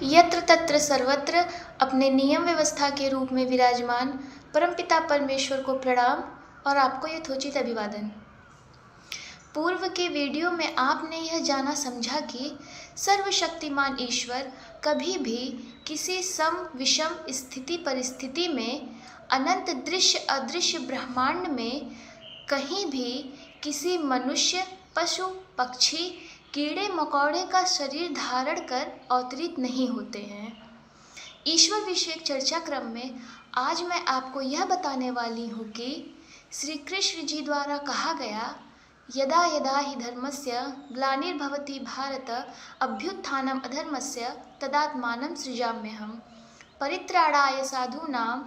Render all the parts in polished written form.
यत्र तत्र सर्वत्र अपने नियम व्यवस्था के रूप में विराजमान परमपिता परमेश्वर को प्रणाम और आपको यथोचित अभिवादन। पूर्व के वीडियो में आपने यह जाना समझा कि सर्वशक्तिमान ईश्वर कभी भी किसी सम विषम स्थिति परिस्थिति में अनंत दृश्य अदृश्य ब्रह्मांड में कहीं भी किसी मनुष्य, पशु, पक्षी, कीड़े मकोड़े का शरीर धारण कर अवतरित नहीं होते हैं। ईश्वर विषयक चर्चा क्रम में आज मैं आपको यह बताने वाली हूँ कि श्री कृष्ण जी द्वारा कहा गया यदा यदा हि धर्मस्य ग्लानिर्भवति भारत अभ्युत्थानम् अधर्मस्य तदात्मानं सृजाम्यहम् परित्राणाय साधूनां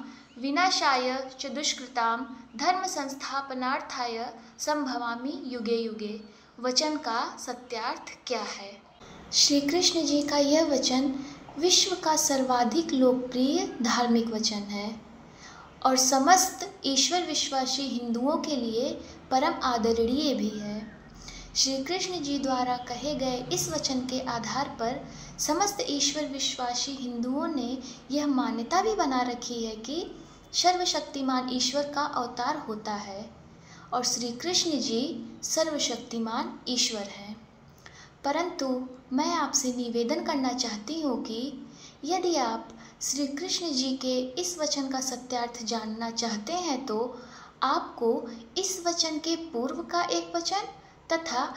विनाशाय च दुष्कृतां धर्म संस्थापनार्थाय संभवामि युगे युगे। वचन का सत्यार्थ क्या है? श्री कृष्ण जी का यह वचन विश्व का सर्वाधिक लोकप्रिय धार्मिक वचन है और समस्त ईश्वर विश्वासी हिंदुओं के लिए परम आदरणीय भी है। श्री कृष्ण जी द्वारा कहे गए इस वचन के आधार पर समस्त ईश्वर विश्वासी हिंदुओं ने यह मान्यता भी बना रखी है कि सर्वशक्तिमान ईश्वर का अवतार होता है और श्री कृष्ण जी सर्वशक्तिमान ईश्वर हैं। परंतु मैं आपसे निवेदन करना चाहती हूँ कि यदि आप श्री कृष्ण जी के इस वचन का सत्यार्थ जानना चाहते हैं तो आपको इस वचन के पूर्व का एक वचन तथा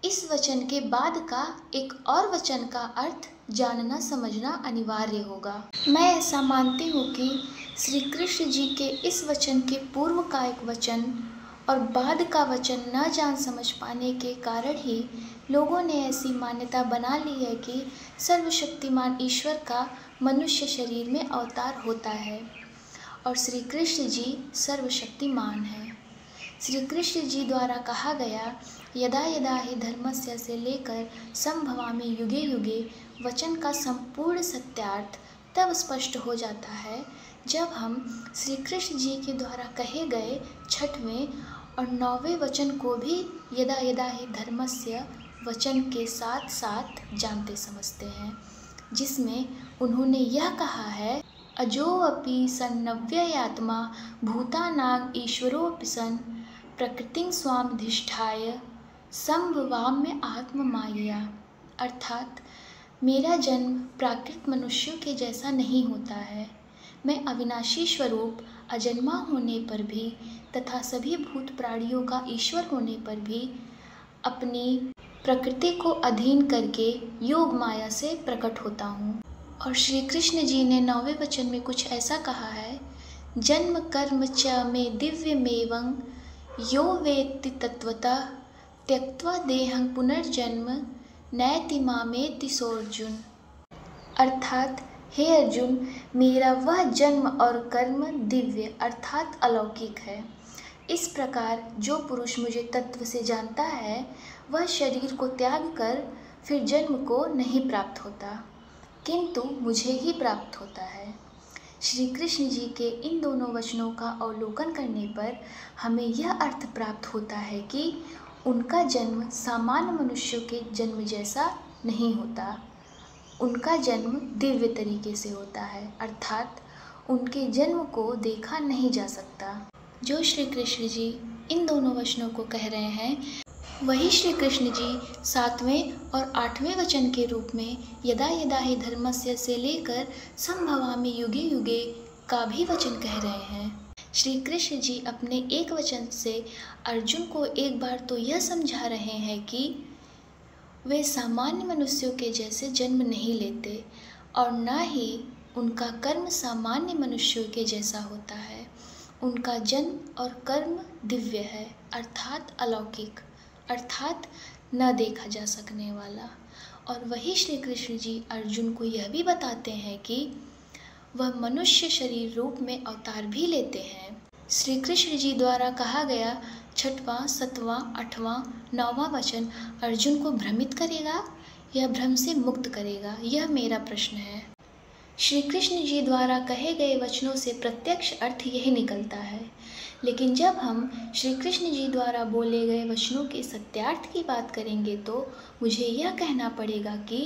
इस वचन के बाद का एक और वचन का अर्थ जानना समझना अनिवार्य होगा। मैं ऐसा मानती हूँ कि श्री कृष्ण जी के इस वचन के पूर्व का एक वचन और बाद का वचन न जान समझ पाने के कारण ही लोगों ने ऐसी मान्यता बना ली है कि सर्वशक्तिमान ईश्वर का मनुष्य शरीर में अवतार होता है और श्री कृष्ण जी सर्वशक्तिमान हैं। श्री कृष्ण जी द्वारा कहा गया यदा यदा हि धर्मस्य से लेकर संभवामि युगे युगे वचन का संपूर्ण सत्यार्थ तब स्पष्ट हो जाता है जब हम श्री कृष्ण जी के द्वारा कहे गए 6वें और 9वें वचन को भी यदा यदा हि धर्मस्य वचन के साथ साथ जानते समझते हैं, जिसमें उन्होंने यह कहा है अजो अपि सन्नव्ययात्मा भूतानां ईश्वरोऽपि सन् प्रकृतिं स्वामधिष्ठाय संभवाम्य आत्ममायया। अर्थात मेरा जन्म प्राकृत मनुष्यों के जैसा नहीं होता है। मैं अविनाशी स्वरूप अजन्मा होने पर भी तथा सभी भूत प्राणियों का ईश्वर होने पर भी अपनी प्रकृति को अधीन करके योग माया से प्रकट होता हूँ। और श्री कृष्ण जी ने 9वें वचन में कुछ ऐसा कहा है जन्म कर्म च मे दिव्यमेवं यो वेत्ति तत्वतः त्यक्त्वा देहं पुनर्जन्म नैति मामेति सोऽर्जुन। अर्थात हे अर्जुन, मेरा वह जन्म और कर्म दिव्य अर्थात अलौकिक है। इस प्रकार जो पुरुष मुझे तत्व से जानता है वह शरीर को त्याग कर फिर जन्म को नहीं प्राप्त होता किंतु मुझे ही प्राप्त होता है। श्री कृष्ण जी के इन दोनों वचनों का अवलोकन करने पर हमें यह अर्थ प्राप्त होता है कि उनका जन्म सामान्य मनुष्यों के जन्म जैसा नहीं होता, उनका जन्म दिव्य तरीके से होता है, अर्थात उनके जन्म को देखा नहीं जा सकता। जो श्री कृष्ण जी इन दोनों वचनों को कह रहे हैं वही श्री कृष्ण जी 7वें और 8वें वचन के रूप में यदा यदा हि धर्मस्य से लेकर संभवामि युगे युगे का भी वचन कह रहे हैं। श्री कृष्ण जी अपने एक वचन से अर्जुन को एक बार तो यह समझा रहे हैं कि वे सामान्य मनुष्यों के जैसे जन्म नहीं लेते और न ही उनका कर्म सामान्य मनुष्यों के जैसा होता है। उनका जन्म और कर्म दिव्य है अर्थात अलौकिक, अर्थात न देखा जा सकने वाला। और वही श्री कृष्ण जी अर्जुन को यह भी बताते हैं कि वह मनुष्य शरीर रूप में अवतार भी लेते हैं। श्री कृष्ण जी द्वारा कहा गया 6वां, 7वां, 8वां, 9वां वचन अर्जुन को भ्रमित करेगा या भ्रम से मुक्त करेगा, यह मेरा प्रश्न है। श्री कृष्ण जी द्वारा कहे गए वचनों से प्रत्यक्ष अर्थ यही निकलता है लेकिन जब हम श्री कृष्ण जी द्वारा बोले गए वचनों के सत्यार्थ की बात करेंगे तो मुझे यह कहना पड़ेगा कि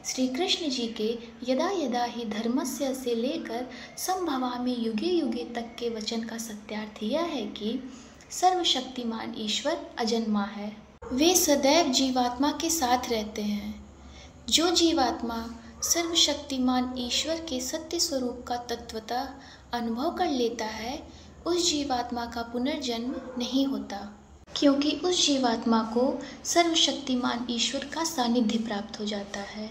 श्री कृष्ण जी के यदा यदा ही धर्मस्य से लेकर संभवामि युगे युगे तक के वचन का सत्यार्थ यह है कि सर्वशक्तिमान ईश्वर अजन्मा है। वे सदैव जीवात्मा के साथ रहते हैं। जो जीवात्मा सर्वशक्तिमान ईश्वर के सत्य स्वरूप का तत्वतः अनुभव कर लेता है, उस जीवात्मा का पुनर्जन्म नहीं होता, क्योंकि उस जीवात्मा को सर्वशक्तिमान ईश्वर का सानिध्य प्राप्त हो जाता है।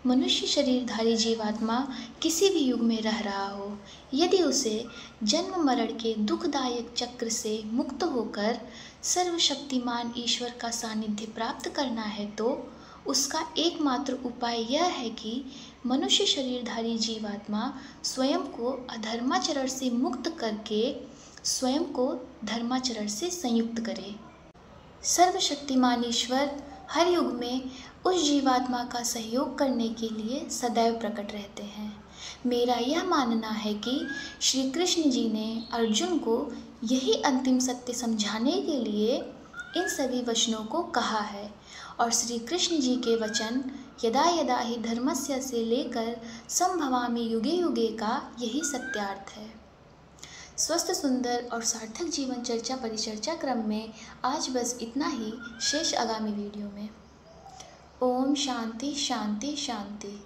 मनुष्य शरीरधारी जीवात्मा किसी भी युग में रह रहा हो, यदि उसे जन्म मरण के दुखदायक चक्र से मुक्त होकर सर्वशक्तिमान ईश्वर का सानिध्य प्राप्त करना है तो उसका एकमात्र उपाय यह है कि मनुष्य शरीरधारी जीवात्मा स्वयं को अधर्माचरण से मुक्त करके स्वयं को धर्माचरण से संयुक्त करे। सर्वशक्तिमान ईश्वर हर युग में उस जीवात्मा का सहयोग करने के लिए सदैव प्रकट रहते हैं। मेरा यह मानना है कि श्री कृष्ण जी ने अर्जुन को यही अंतिम सत्य समझाने के लिए इन सभी वचनों को कहा है और श्री कृष्ण जी के वचन यदा यदा ही धर्मस्य से लेकर संभवामि युगे युगे का यही सत्यार्थ है। स्वस्थ सुंदर और सार्थक जीवन चर्चा परिचर्चा क्रम में आज बस इतना ही, शेष आगामी वीडियो में। ओम शांति शांति शांति।